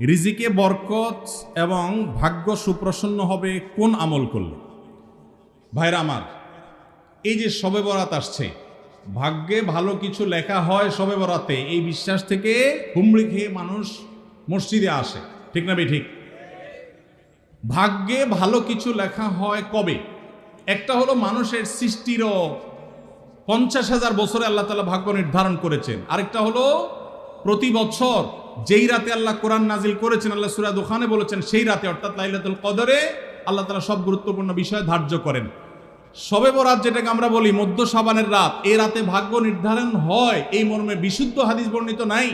রিজিকে বরকত এবং ভাগ্য সুপ্রসন্ন হবে কোন আমল করলে? ভাইরা আমার, এই যে শবে বরাত আসছে, ভাগ্যে ভালো কিছু লেখা হয় শবে বরাতে, এই বিশ্বাস থেকে হুমড়ি খেয়ে মানুষ মসজিদে আসে, ঠিক না ঠিক? ভাগ্যে ভালো কিছু লেখা হয় কবে? একটা হলো মানুষের সৃষ্টিরও 50,000 বছরে আল্লাহ তাআলা ভাগ্য নির্ধারণ করেছেন। আরেকটা হলো প্রতি বছর যেই রাতে আল্লাহ কোরআন নাজিল করেছেন, আল্লাহ সূরা দুখানে বলেছেন সেই রাতে, অর্থাৎ লাইলাতুল কদরে আল্লাহ তাআলা সব গুরুত্বপূর্ণ বিষয় ধার্য করেন। শবে বরাত যেটাকে আমরা বলি মধ্য শাবানের রাত, এই রাতে ভাগ্য নির্ধারণ হয়, এই মর্মে বিশুদ্ধ হাদিস বর্ণিত নাই।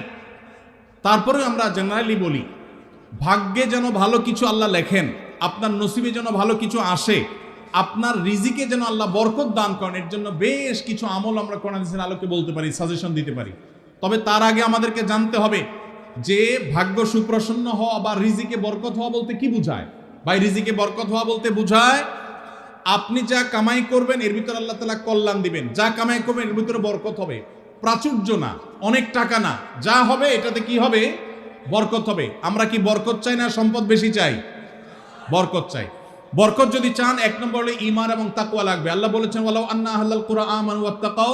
তারপরে আমরা জেনারেলি বলি ভাগ্যে যেন ভালো কিছু আল্লাহ লেখেন, আপনার নসিবে যেন ভালো কিছু আসে, আপনার রিজিকে যেন আল্লাহ বরকত দান করেন, এর জন্য বেশ কিছু আমল আমরা কোরআন হাদিসের আলোকে বলতে পারি, সাজেশন দিতে পারি। তবে তার আগে আমাদেরকে জানতে হবে যে ভাগ্য সুপ্রসন্ন হওয়া বা রিজিকে বরকত হওয়া বলতে কি বুঝায়। ভাই, রিজিকে বরকত হওয়া বলতে বুঝায় আপনি যা কামাই করবেন এর ভিতরে আল্লাহ তাআলা কল্যাণ দিবেন, যা কামাই করবেন এর ভিতরে বরকত হবে। প্রাচুর্য না, অনেক টাকা না, যা হবে এটাতে কি হবে? বরকত হবে। আমরা কি বরকত চাই না সম্পদ বেশি চাই? বরকত চাই। বরকত যদি চান, এক নম্বর হলো ঈমান এবং তাকওয়া লাগবে। আল্লাহ বলেছেন ওয়ালাউ আন্না আহলাল কুরআ আমানু ওয়াত্তাকাউ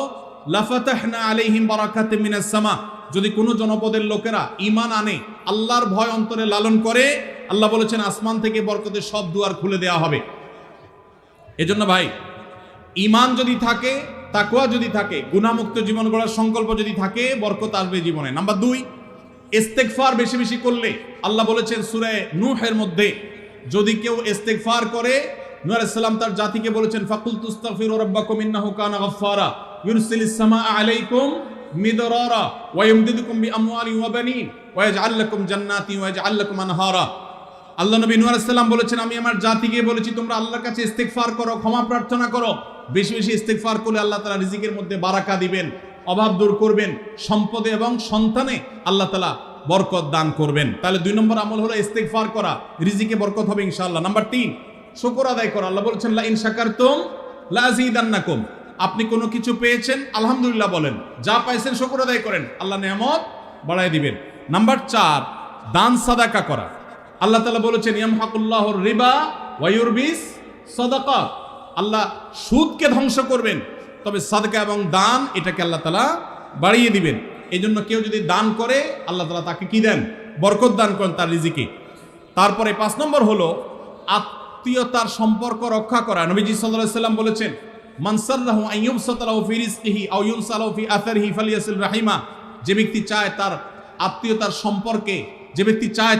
লাফাতাহনা আলাইহিম বারাকাতিম মিনাস সামা। যদি কোনো জনপদের লোকেরা ঈমান আনে, আল্লাহর ভয় অন্তরে লালন করে, আল্লাহ বলেছেন আসমান থেকে বরকতের সব দুয়ার খুলে দেওয়া হবে। এজন্য ভাই, ঈমান যদি থাকে, তাকওয়া যদি থাকে, গুনাহমুক্ত জীবন গড়ার সংকল্প যদি থাকে, বরকত আসবে জীবনে। নাম্বার 2, ইস্তেগফার বেশি বেশি করলে, আল্লাহ বলেছেন সূরা নূহের মধ্যে, যদি কেউ ইস্তেগফার করে, নূহ আলাইহিস সালাম তার জাতিকে বলেছেন ফাকুল তুস্তাগফিরু রাব্বাকুম ইন্নাহু কানা গাফফারা ইউরসিলিস সামাআ আলাইকুম মিদরারা ওয়া ইমদিদুকুম বিআমওয়ালিন ওয়া বানিন ওয়া ইয়াজআল লাকুম জান্নাতিন ওয়া ইয়াজআল লাকুম আনহারা। আল্লাহ নবী নূহ আলাইহিস সালাম বলেছেন, আমি আমার জাতিকে বলেছি তোমরা আল্লাহর কাছে ইস্তেগফার করো, ক্ষমা প্রার্থনা করো। বেশি বেশি ইস্তেগফার করলে আল্লাহ তাআলা রিজিকের মধ্যে বারাকা দিবেন, অভাব দূর করবেন, সম্পদে এবং সন্তানে আল্লাহ তাআলা বরকত দান করবেন। তাহলে 2 নম্বর আমল হলো ইস্তেগফার করা, রিজিকে বরকত হবে ইনশাআল্লাহ। নাম্বার 3, শুকর আদায় করা। আল্লাহ বলেছেন লা ইন শাকারতুম লা আযীদান্নাকুম। আপনি কোনো কিছু পেয়েছেন, আলহামদুলিল্লাহ বলেন, যা পাইছেন শুকর আদায় করেন, আল্লাহ নিয়ামত বাড়ায় দিবেন। নাম্বার 4, দান সাদাকা করা। আল্লাহ তাআলা বলেছেন ইয়ামহাকুল্লাহুর রিবা ওয়া ইউরবিস সাদাকাত। আল্লাহ সুদকে ধ্বংস করবেন, তবে সাদকা এবং দান এটাকে আল্লাহ তাআলা বাড়িয়ে দিবেন। এই জন্য কেউ যদি দান করে, আল্লাহ তাআলা তাকে কি দেন? বরকত দান করেন তার রিজিকে। তারপরে 5 নম্বর হলো আত্মীয়তার সম্পর্ক রক্ষা করা। নবীজি সাল্লাল্লাহু আলাইহি ওয়াসাল্লাম বলেছেন মান সাররাহু আন ইউবসাতা লাহু ফি রিজকিহি আও ইউনসা লাহু ফি আথারিহি ফালিয়াসিল রাহিমা। যে ব্যক্তি চায় তার আত্মীয়তার সম্পর্কে, যে ব্যক্তি চায়